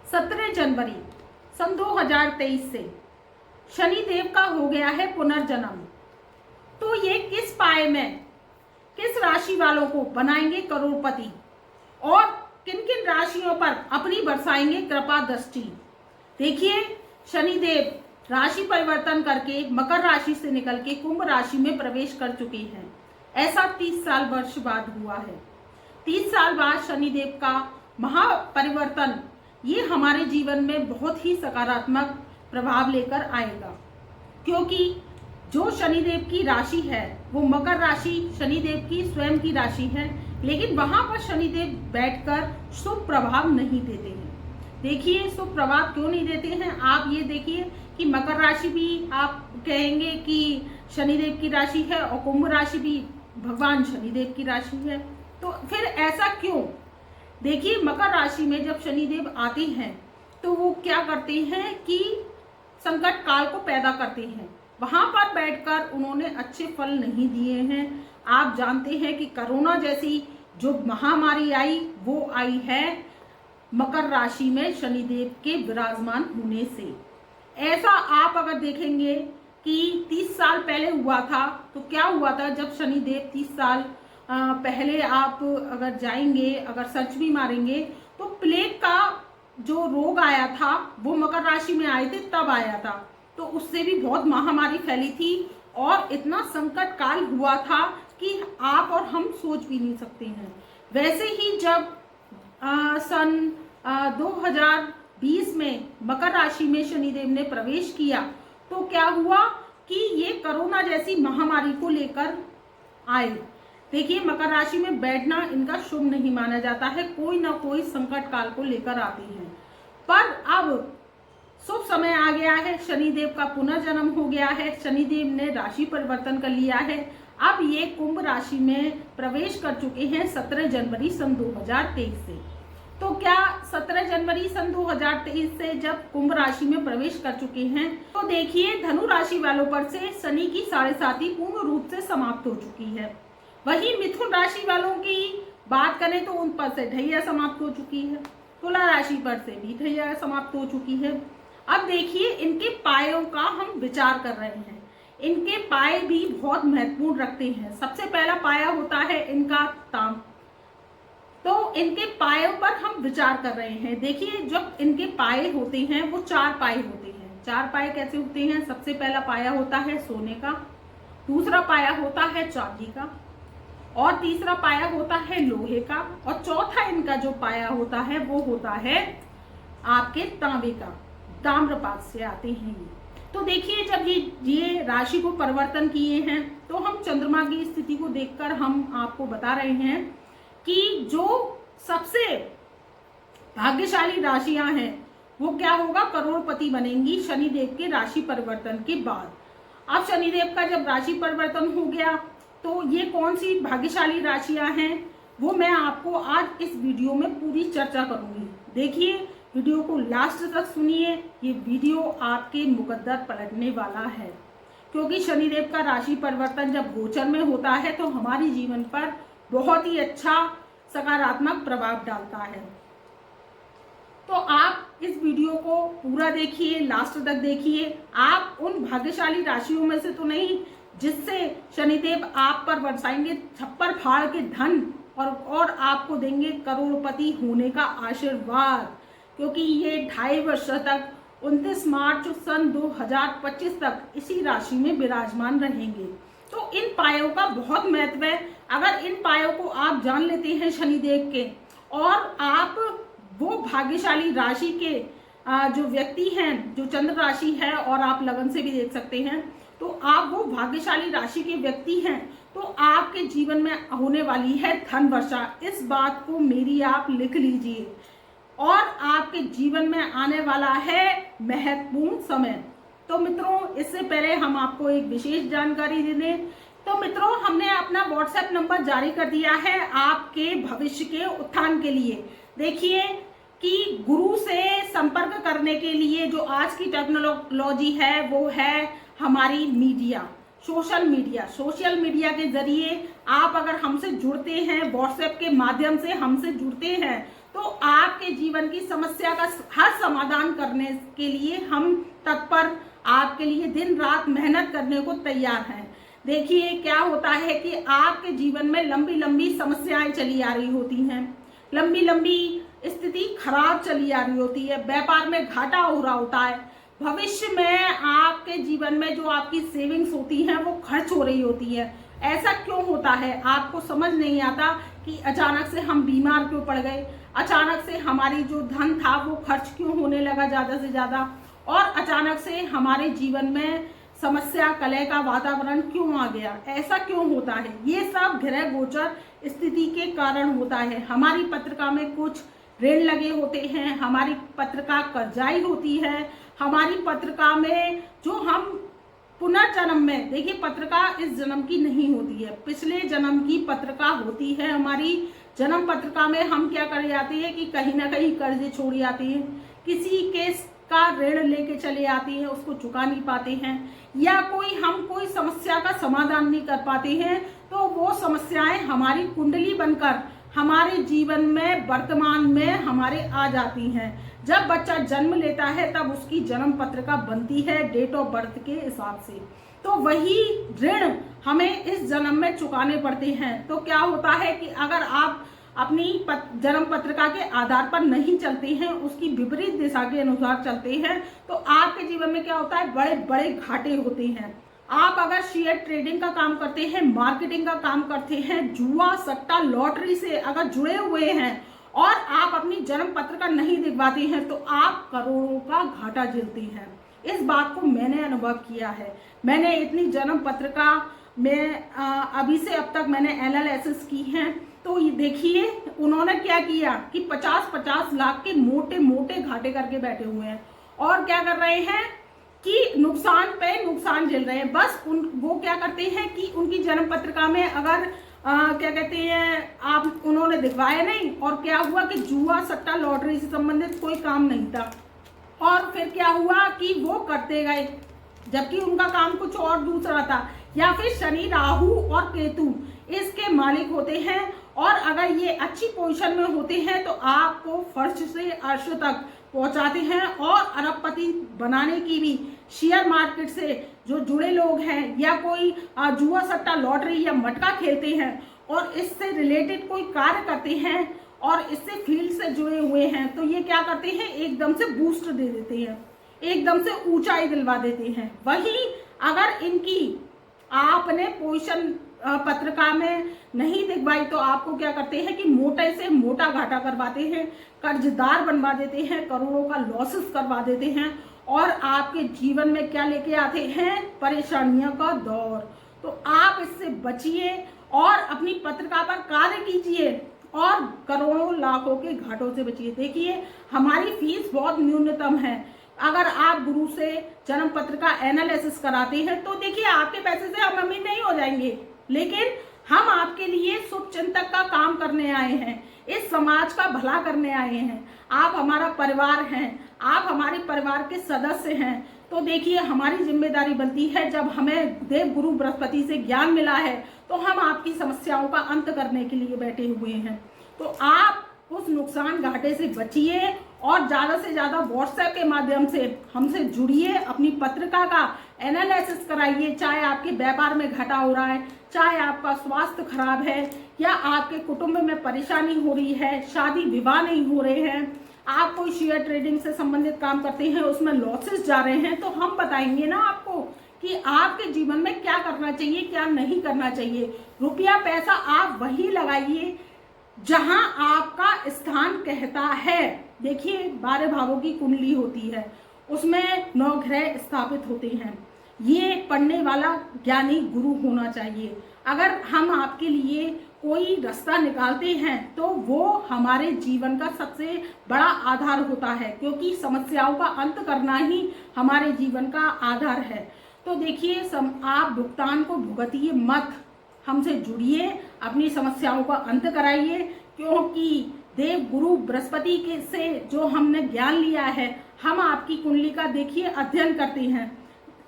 17 जनवरी सन 2023 से शनि देव का हो गया है पुनर्जन्म। तो ये किस पाए में किस राशि वालों को बनाएंगे करोड़पति और किन किन राशियों पर अपनी बरसाएंगे कृपा दृष्टि। देखिए, शनि देव राशि परिवर्तन करके मकर राशि से निकल के कुंभ राशि में प्रवेश कर चुके हैं। ऐसा 30 साल वर्ष बाद हुआ है। 30 साल बाद शनि देव का महापरिवर्तन ये हमारे जीवन में बहुत ही सकारात्मक प्रभाव लेकर आएगा, क्योंकि जो शनिदेव की राशि है वो मकर राशि शनिदेव की स्वयं की राशि है, लेकिन वहां पर शनिदेव बैठकर शुभ प्रभाव नहीं देते हैं। देखिए, शुभ प्रभाव क्यों नहीं देते हैं, आप ये देखिए कि मकर राशि भी आप कहेंगे कि शनिदेव की राशि है और कुंभ राशि भी भगवान शनिदेव की राशि है। तो फिर ऐसा क्यों? देखिए, मकर राशि में जब शनिदेव आते हैं तो वो क्या करते हैं कि संकट काल को पैदा करते हैं। वहां पर बैठकर उन्होंने अच्छे फल नहीं दिए हैं। आप जानते हैं कि कोरोना जैसी जो महामारी आई वो आई है मकर राशि में शनिदेव के विराजमान होने से। ऐसा आप अगर देखेंगे कि 30 साल पहले हुआ था तो क्या हुआ था, जब शनिदेव 30 साल पहले आप अगर जाएंगे, अगर सर्च भी मारेंगे तो प्लेग का जो रोग आया था वो मकर राशि में आए थे, तब आया था। तो उससे भी बहुत महामारी फैली थी और इतना संकट काल हुआ था कि आप और हम सोच भी नहीं सकते हैं। वैसे ही जब सन 2020 में मकर राशि में शनिदेव ने प्रवेश किया तो क्या हुआ कि ये कोरोना जैसी महामारी को लेकर आए। देखिए, मकर राशि में बैठना इनका शुभ नहीं माना जाता है, कोई ना कोई संकट काल को लेकर आते हैं। पर अब शुभ समय आ गया है, शनिदेव का पुनर्जन्म हो गया है, शनिदेव ने राशि परिवर्तन कर लिया है। अब ये कुंभ राशि में प्रवेश कर चुके हैं 17 जनवरी सन 2023 से। तो क्या 17 जनवरी सन 2023 से जब कुंभ राशि में प्रवेश कर चुके हैं तो देखिए, धनु राशि वालों पर से शनि की 7.5 पूर्ण रूप से समाप्त हो चुकी है। वही मिथुन राशि वालों की बात करें तो उन पर से ढैया समाप्त हो चुकी है। तुला राशि पर से भी ढैया समाप्त हो चुकी है। अब देखिए, इनके पायों का हम विचार कर रहे हैं। इनके पाए भी बहुत महत्वपूर्ण रखते हैं। सबसे पहला पाया होता है इनका ताम। तो इनके पायों पर हम विचार कर रहे हैं। देखिए, जब इनके पाए होते हैं वो 4 पाए होते हैं। 4 पाए कैसे होते हैं? सबसे पहला पाया होता है सोने का, दूसरा पाया होता है चांदी का, और तीसरा पाया होता है लोहे का, और चौथा इनका जो पाया होता है वो होता है आपके तांबे का। ताम्रपात से आते हैं ये। तो देखिए, जब ये राशि को परिवर्तन किए हैं तो हम चंद्रमा की स्थिति को देखकर हम आपको बता रहे हैं कि जो सबसे भाग्यशाली राशियां हैं वो क्या होगा, करोड़पति बनेंगी शनिदेव के राशि परिवर्तन के बाद। अब शनिदेव का जब राशि परिवर्तन हो गया तो ये कौन सी भाग्यशाली राशियां हैं वो मैं आपको आज इस वीडियो में पूरी चर्चा करूंगी। देखिए, वीडियो को लास्ट तक सुनिए। ये वीडियो आपके मुकद्दर पलटने वाला है, क्योंकि शनिदेव का राशि परिवर्तन जब गोचर में होता है तो हमारे जीवन पर बहुत ही अच्छा सकारात्मक प्रभाव डालता है। तो आप इस वीडियो को पूरा देखिए, लास्ट तक देखिए। आप उन भाग्यशाली राशियों में से तो नहीं जिससे शनिदेव आप पर बरसाएंगे छप्पर फाड़ के धन और आपको देंगे करोड़पति होने का आशीर्वाद, क्योंकि ये 2.5 वर्ष तक 29 मार्च सन 2025 तक इसी राशि में विराजमान रहेंगे। तो इन पायों का बहुत महत्व है। अगर इन पायों को आप जान लेते हैं शनिदेव के, और आप वो भाग्यशाली राशि के जो व्यक्ति हैं, जो चंद्र राशि है और आप लगन से भी देख सकते हैं, तो आप वो भाग्यशाली राशि के व्यक्ति हैं तो आपके जीवन में होने वाली है धन वर्षा। इस बात को मेरी आप लिख लीजिए। और आपके जीवन में आने वाला है महत्वपूर्ण समय। तो मित्रों, इससे पहले हम आपको एक विशेष जानकारी दे दें। तो मित्रों, हमने अपना व्हाट्सएप नंबर जारी कर दिया है आपके भविष्य के उत्थान के लिए। देखिए कि गुरु से संपर्क करने के लिए जो आज की टेक्नोलॉजी है वो है हमारी मीडिया, सोशल मीडिया के जरिए आप अगर हमसे जुड़ते हैं, व्हाट्सएप के माध्यम से हमसे जुड़ते हैं तो आपके जीवन की समस्या का हर समाधान करने के लिए हम तत्पर, आपके लिए दिन रात मेहनत करने को तैयार हैं। देखिए क्या होता है कि आपके जीवन में लंबी लंबी समस्याएं चली आ रही होती हैं, लंबी लंबी स्थिति खराब चली आ रही होती है, व्यापार में घाटा हो रहा होता है, भविष्य में आपके जीवन में जो आपकी सेविंग्स होती हैं वो खर्च हो रही होती है। ऐसा क्यों होता है आपको समझ नहीं आता कि अचानक से हम बीमार क्यों पड़ गए, अचानक से हमारी जो धन था वो खर्च क्यों होने लगा ज़्यादा से ज़्यादा, और अचानक से हमारे जीवन में समस्या कलह का वातावरण क्यों आ गया, ऐसा क्यों होता है। ये सब ग्रह गोचर स्थिति के कारण होता है। हमारी पत्रिका में कुछ ऋण लगे होते हैं, हमारी पत्रिका कर्जाई होती है, हमारी पत्रिका में जो हम पुनर्जन्म में, देखिए पत्रिका इस जन्म की नहीं होती है, पिछले जन्म की पत्रिका होती है। हमारी जन्म पत्रिका में हम क्या कर जाते हैं कि कहीं ना कहीं कर्जे छोड़ जाते हैं, किसी केस का ऋण लेके चले आते हैं, उसको चुका नहीं पाते हैं, या हम कोई समस्या का समाधान नहीं कर पाते हैं, तो वो समस्याएं हमारी कुंडली बनकर हमारे जीवन में वर्तमान में हमारे आ जाती हैं। जब बच्चा जन्म लेता है तब उसकी जन्म पत्रिका बनती है डेट ऑफ बर्थ के हिसाब से, तो वही ऋण हमें इस जन्म में चुकाने पड़ते हैं। तो क्या होता है कि अगर आप अपनी जन्म पत्रिका के आधार पर नहीं चलते हैं, उसकी विपरीत दिशा के अनुसार चलते हैं, तो आपके जीवन में क्या होता है, बड़े बड़े घाटे होते हैं। आप अगर शेयर ट्रेडिंग का काम करते हैं, मार्केटिंग का काम करते हैं, जुआ सट्टा लॉटरी से अगर जुड़े हुए हैं और आप अपनी जन्म पत्रिका नहीं दिखवाते हैं, तो आप करोड़ों का घाटा झेलते हैं। इस बात को मैंने अनुभव किया है। मैंने इतनी जन्म पत्रिका में अभी से अब तक मैंने एनालिसिस की हैं, तो ये देखिए उन्होंने क्या किया कि 50-50 लाख के मोटे मोटे घाटे करके बैठे हुए हैं, और क्या कर रहे हैं कि नुकसान पे नुकसान झेल रहे हैं। बस वो क्या करते हैं कि उनकी जन्म पत्रिका में अगर क्या कहते हैं आप उन्होंने दिखवाया नहीं, और क्या हुआ कि जुआ सट्टा लॉटरी से संबंधित कोई काम नहीं था, और फिर क्या हुआ कि वो करते गए जबकि उनका काम कुछ और दूसरा था। या फिर शनि राहु और केतु इसके मालिक होते हैं, और अगर ये अच्छी पोजीशन में होते हैं तो आपको फर्श से अर्श तक पहुंचाते हैं, और अरबपति बनाने की भी शेयर मार्केट से जो जुड़े लोग हैं, या कोई जुआ सट्टा लॉटरी या मटका खेलते हैं और इससे रिलेटेड कोई कार्य करते हैं और इससे फील्ड से जुड़े हुए हैं, तो ये क्या करते हैं, एकदम से बूस्ट दे देते हैं, एकदम से ऊंचाई दिलवा देते हैं। वहीं अगर इनकी आपने पोजीशन पत्रिका में नहीं दिखवाई, तो आपको क्या करते हैं कि मोटे से मोटा घाटा करवाते हैं, कर्जदार बनवा देते हैं, करोड़ों का लॉसेस करवा देते हैं, और आपके जीवन में क्या लेके आते हैं, परेशानियों का दौर। तो आप इससे बचिए और अपनी पत्रिका पर कार्य कीजिए और करोड़ों लाखों के घाटों से बचिए। देखिए हमारी फीस बहुत न्यूनतम है। अगर आप गुरु से जन्म पत्रिका एनालिसिस कराते हैं तो देखिए आपके पैसे से हम अमीर नहीं हो जाएंगे, लेकिन हम आपके लिए शुभ चिंतक का काम करने आए हैं, इस समाज का भला करने आए हैं। आप हमारा परिवार हैं, आप हमारे परिवार के सदस्य हैं। तो देखिए हमारी जिम्मेदारी बनती है, जब हमें देव गुरु बृहस्पति से ज्ञान मिला है तो हम आपकी समस्याओं का अंत करने के लिए बैठे हुए हैं। तो आप उस नुकसान घाटे से बचिए और ज़्यादा से ज़्यादा व्हाट्सएप के माध्यम से हमसे जुड़िए, अपनी पत्रिका का एनालिसिस कराइए। चाहे आपके व्यापार में घाटा हो रहा है, चाहे आपका स्वास्थ्य खराब है, या आपके कुटुंब में परेशानी हो रही है, शादी विवाह नहीं हो रहे हैं, आप कोई शेयर ट्रेडिंग से संबंधित काम करते हैं उसमें लॉसेस जा रहे हैं, तो हम बताएंगे ना आपको कि आपके जीवन में क्या करना चाहिए, क्या नहीं करना चाहिए। रुपया पैसा आप वही लगाइए जहां आपका स्थान कहता है। देखिए 12 भावों की कुंडली होती है, उसमें 9 ग्रह स्थापित होते हैं। ये पढ़ने वाला ज्ञानी गुरु होना चाहिए। अगर हम आपके लिए कोई रास्ता निकालते हैं तो वो हमारे जीवन का सबसे बड़ा आधार होता है, क्योंकि समस्याओं का अंत करना ही हमारे जीवन का आधार है। तो देखिए आप भुगतान को भुगतिए मत, हमसे जुड़िए, अपनी समस्याओं का अंत कराइए, क्योंकि देव गुरु बृहस्पति के से जो हमने ज्ञान लिया है, हम आपकी कुंडली का देखिए अध्ययन करते हैं,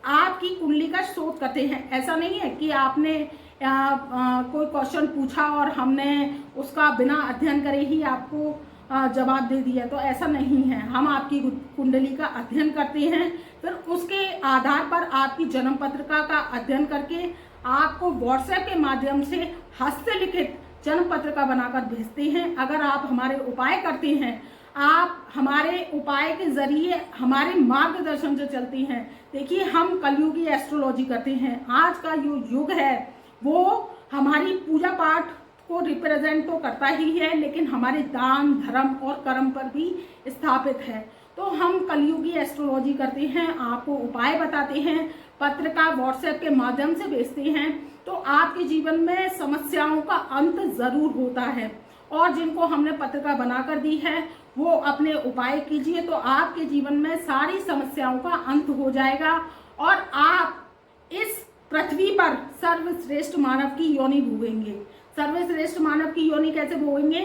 आपकी कुंडली का शोध करते हैं। ऐसा नहीं है कि आपने कोई क्वेश्चन पूछा और हमने उसका बिना अध्ययन करे ही आपको जवाब दे दिया, तो ऐसा नहीं है। हम आपकी कुंडली का अध्ययन करते हैं, फिर उसके आधार पर आपकी जन्म पत्रिका का अध्ययन करके आपको व्हाट्सएप के माध्यम से हस्तलिखित जन्म पत्रिका बनाकर भेजते हैं। अगर आप हमारे उपाय करते हैं, आप हमारे उपाय के जरिए हमारे मार्गदर्शन से चलते हैं। देखिए, हम कलयुगी एस्ट्रोलॉजी करते हैं। आज का जो युग है वो हमारी पूजा पाठ को रिप्रेजेंट तो करता ही है, लेकिन हमारे दान धर्म और कर्म पर भी स्थापित है। तो हम कलयुगी एस्ट्रोलॉजी करते हैं, आपको उपाय बताते हैं, पत्रिका व्हाट्सएप के माध्यम से भेजते हैं। तो आपके जीवन में समस्याओं का अंत जरूर होता है, और जिनको हमने पत्रिका बनाकर दी है वो अपने उपाय कीजिए, तो आपके जीवन में सारी समस्याओं का अंत हो जाएगा और आप इस पृथ्वी पर सर्वश्रेष्ठ मानव की योनि भोगेंगे। सर्वश्रेष्ठ मानव की योनि कैसे भोगेंगे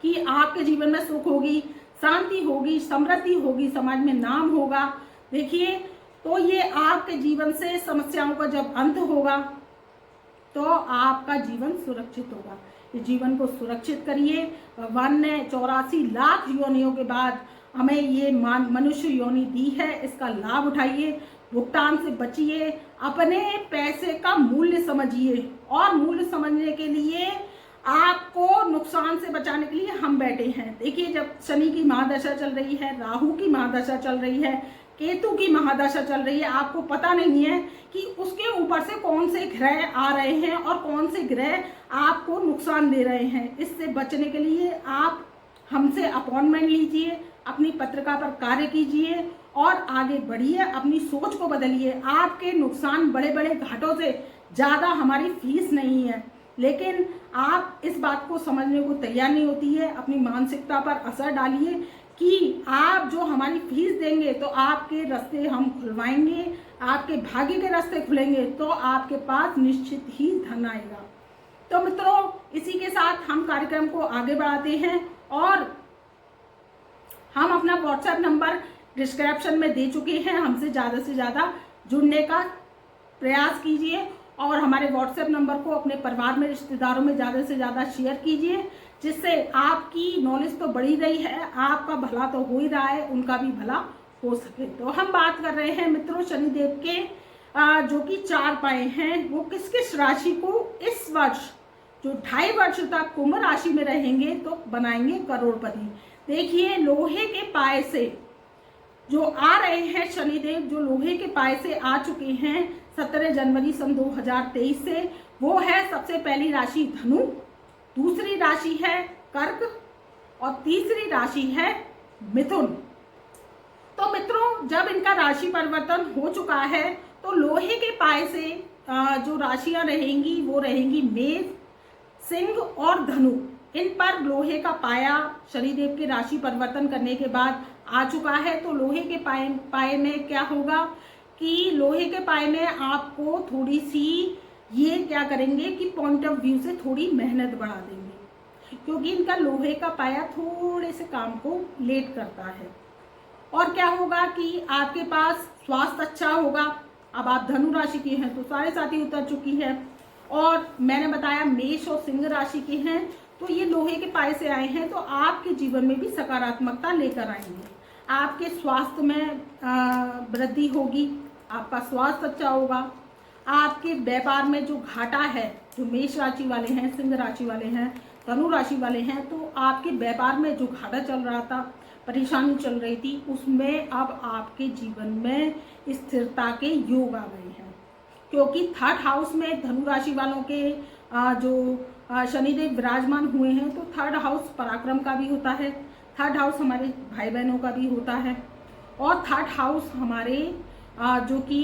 कि आपके जीवन में सुख होगी, शांति होगी, समृद्धि होगी, समाज में नाम होगा। देखिए, तो ये आपके जीवन से समस्याओं का जब अंत होगा तो आपका जीवन सुरक्षित होगा। इस जीवन को सुरक्षित करिए। भगवान ने 84 लाख योनियों के बाद हमें ये मनुष्य योनि दी है, इसका लाभ उठाइए, भुगतान से बचिए, अपने पैसे का मूल्य समझिए। और मूल्य समझने के लिए आपको नुकसान से बचाने के लिए हम बैठे हैं। देखिए, जब शनि की महादशा चल रही है, राहु की महादशा चल रही है, केतु की महादशा चल रही है, आपको पता नहीं है कि उसके ऊपर से कौन से ग्रह आ रहे हैं और कौन से ग्रह आपको नुकसान दे रहे हैं। इससे बचने के लिए आप हमसे अपॉइंटमेंट लीजिए, अपनी पत्रिका पर कार्य कीजिए और आगे बढ़िए, अपनी सोच को बदलिए। आपके नुकसान बड़े बड़े घाटों से ज़्यादा हमारी फीस नहीं है, लेकिन आप इस बात को समझने को तैयार नहीं होती है। अपनी मानसिकता पर असर डालिए कि आप जो हमारी फीस देंगे तो आपके रास्ते हम खुलवाएंगे, आपके भाग्य के रास्ते खुलेंगे, तो आपके पास निश्चित ही धन आएगा। तो मित्रों, इसी के साथ हम कार्यक्रम को आगे बढ़ाते हैं और हम अपना व्हाट्सएप नंबर डिस्क्रिप्शन में दे चुके हैं। हमसे ज़्यादा से ज़्यादा जुड़ने का प्रयास कीजिए और हमारे व्हाट्सएप नंबर को अपने परिवार में, रिश्तेदारों में ज़्यादा से ज़्यादा शेयर कीजिए, जिससे आपकी नॉलेज तो बढ़ी रही है, आपका भला तो हो ही रहा है, उनका भी भला हो सके। तो हम बात कर रहे हैं मित्रों शनिदेव के जो कि 4 पाए हैं, वो किस किस राशि को इस वर्ष जो 2.5 वर्ष तक कुंभ राशि में रहेंगे तो बनाएंगे करोड़पति। देखिए, लोहे के पाए से जो आ रहे हैं शनिदेव, जो लोहे के पाए से आ चुके हैं 17 जनवरी सन 2023 से, वो है सबसे पहली राशि धनु, दूसरी राशि है कर्क और तीसरी राशि है मिथुन। तो मित्रों, जब इनका राशि परिवर्तन हो चुका है तो लोहे के पाए से जो राशियां रहेंगी वो रहेंगी मेष, सिंह और धनु। इन पर लोहे का पाया शनिदेव के राशि परिवर्तन करने के बाद आ चुका है। तो लोहे के पाए में क्या होगा कि लोहे के पाए में आपको थोड़ी सी ये क्या करेंगे कि पॉइंट ऑफ व्यू से थोड़ी मेहनत बढ़ा देंगे, क्योंकि इनका लोहे का पाया थोड़े से काम को लेट करता है। और क्या होगा कि आपके पास स्वास्थ्य अच्छा होगा। अब आप धनु राशि के हैं तो सारे साथी उतर चुकी है, और मैंने बताया मेष और सिंह राशि के हैं तो ये लोहे के पाए से आए हैं, तो आपके जीवन में भी सकारात्मकता लेकर आएंगे। आपके स्वास्थ्य में वृद्धि होगी, आपका स्वास्थ्य अच्छा होगा। आपके व्यापार में जो घाटा है, जो मेष राशि वाले हैं, सिंह राशि वाले हैं, धनु राशि वाले हैं, तो आपके व्यापार में जो घाटा चल रहा था, परेशानी चल रही थी, उसमें अब आपके जीवन में स्थिरता के योग आ गए हैं। क्योंकि 3rd हाउस में धनु राशि वालों के जो शनिदेव विराजमान हुए हैं, तो 3rd हाउस पराक्रम का भी होता है, 3rd हाउस हमारे भाई बहनों का भी होता है, और 3rd हाउस हमारे जो कि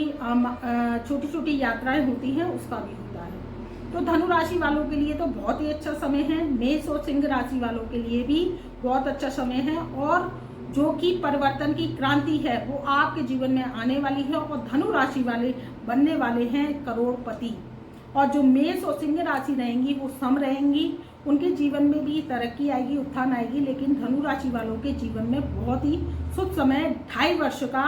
छोटी छोटी यात्राएं होती हैं उसका भी होता है। तो धनु राशि वालों के लिए तो बहुत ही अच्छा समय है, मेष और सिंह राशि वालों के लिए भी बहुत अच्छा समय है, और जो कि परिवर्तन की क्रांति है वो आपके जीवन में आने वाली है, और धनु राशि वाले बनने वाले हैं करोड़पति। और जो मेष और सिंह राशि रहेंगी वो सम रहेंगी, उनके जीवन में भी तरक्की आएगी, उत्थान आएगी, लेकिन धनु राशि वालों के जीवन में बहुत ही शुभ समय 2.5 वर्ष का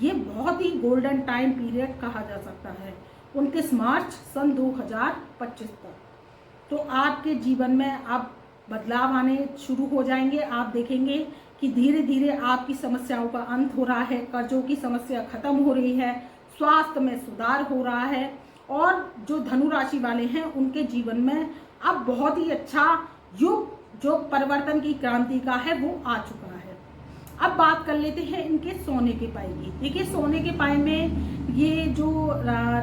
ये बहुत ही गोल्डन टाइम पीरियड कहा जा सकता है, 29 मार्च सन 2025 तक। तो आपके जीवन में अब बदलाव आने शुरू हो जाएंगे। आप देखेंगे कि धीरे धीरे आपकी समस्याओं का अंत हो रहा है, कर्जों की समस्या खत्म हो रही है, स्वास्थ्य में सुधार हो रहा है और जो धनु राशि वाले हैं उनके जीवन में अब बहुत ही अच्छा युग जो परिवर्तन की क्रांति का है वो आ चुका है। अब बात कर लेते हैं इनके सोने के पाए की। देखिए सोने के पाए में ये जो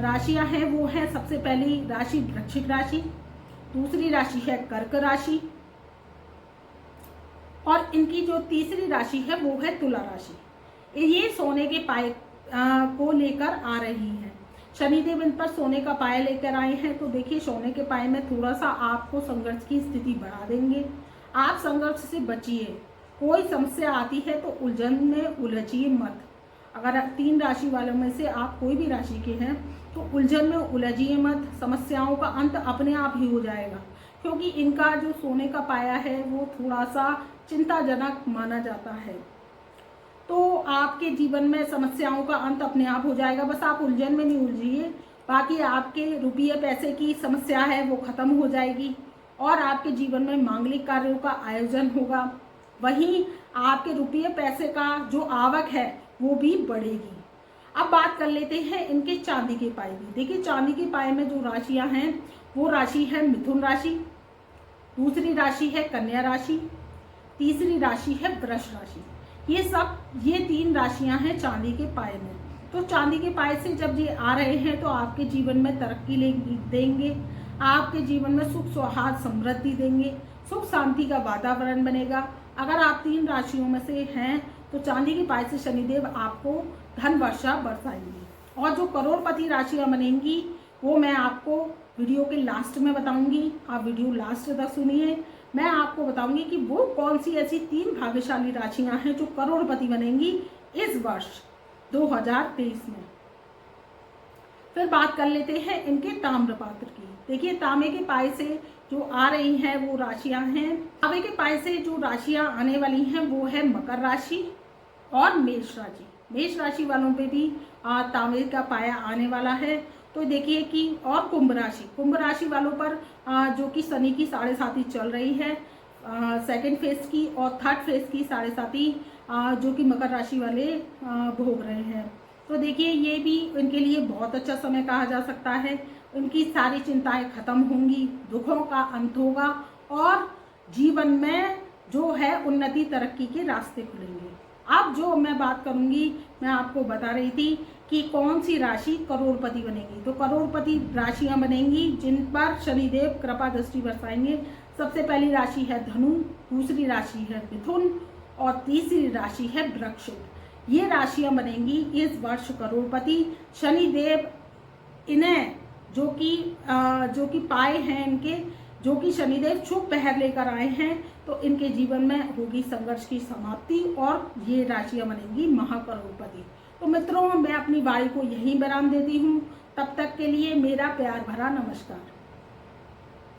राशियां हैं वो है, सबसे पहली राशि वृश्चिक राशि, दूसरी राशि है कर्क राशि और इनकी जो तीसरी राशि है वो है तुला राशि। ये सोने के पाए को लेकर आ रही है। शनिदेव इन पर सोने का पाया लेकर आए हैं। तो देखिए सोने के पाए में थोड़ा सा आपको संघर्ष की स्थिति बढ़ा देंगे। आप संघर्ष से बचिए। कोई समस्या आती है तो उलझन में उलझिए मत। अगर 3 राशि वालों में से आप कोई भी राशि के हैं तो उलझन में उलझिए मत। समस्याओं का अंत अपने आप ही हो जाएगा, क्योंकि इनका जो सोने का पाया है वो थोड़ा सा चिंताजनक माना जाता है। तो आपके जीवन में समस्याओं का अंत अपने आप हो जाएगा। बस आप उलझन में नहीं उलझिए, बाकी आपके रुपये पैसे की समस्या है वो खत्म हो जाएगी और आपके जीवन में मांगलिक कार्यों का आयोजन होगा। वहीं आपके रुपये पैसे का जो आवक है वो भी बढ़ेगी। अब बात कर लेते हैं इनके चांदी के पाए की। देखिए चांदी के पाए में जो राशियां हैं वो राशि है मिथुन राशि, दूसरी राशि है कन्या राशि, तीसरी राशि है वृष राशि। ये 3 राशियां हैं चांदी के पाए में। तो चांदी के पाए से जब ये आ रहे हैं तो आपके जीवन में तरक्की देंगे, आपके जीवन में सुख सौहार्द समृद्धि देंगे, सुख शांति का वातावरण बनेगा। अगर आप 3 राशियों में से हैं तो चांदी के पाए से शनिदेव आपको धन वर्षा बरसाएंगे। और जो करोड़पति राशियां बनेंगी वो मैं आपको वीडियो के लास्ट में बताऊंगी। आप वीडियो लास्ट तक सुनिए। मैं आपको बताऊंगी कि वो कौन सी ऐसी 3 भाग्यशाली राशियां हैं जो करोड़पति बनेंगी इस वर्ष 2023 में। फिर बात कर लेते हैं इनके ताम्रपात्र की। देखिए तांबे के पाए से जो आ रही हैं वो राशियां हैं, तांबे के पाए से जो राशियां आने वाली हैं वो है मकर राशि और मेष राशि। मेष राशि वालों पे भी तांबे का पाया आने वाला है। तो देखिए कि और कुंभ राशि वालों पर जो कि शनि की 7.5 चल रही है, 2nd फेज की और 3rd फेज की 7.5 जो कि मकर राशि वाले भोग रहे हैं। तो देखिए ये भी इनके लिए बहुत अच्छा समय कहा जा सकता है। इनकी सारी चिंताएं खत्म होंगी, दुखों का अंत होगा और जीवन में जो है उन्नति तरक्की के रास्ते खुलेंगे। अब जो मैं बात करूंगी, मैं आपको बता रही थी कि कौन सी राशि करोड़पति बनेगी। तो करोड़पति राशियां बनेंगी जिन पर शनिदेव कृपा दृष्टि बरसाएंगे। सबसे पहली राशि है धनु, दूसरी राशि है मिथुन और तीसरी राशि है वृश्चिक। ये राशियां बनेंगी इस वर्ष करोड़पति। शनिदेव इन्हें जो कि पाए हैं इनके, जो कि शनिदेव शुभ पहर लेकर आए हैं, तो इनके जीवन में होगी संघर्ष की समाप्ति और ये राशियां बनेंगी महाकरोड़पति। तो मित्रों मैं अपनी वाणी को यहीं विराम देती हूँ। तब तक के लिए मेरा प्यार भरा नमस्कार।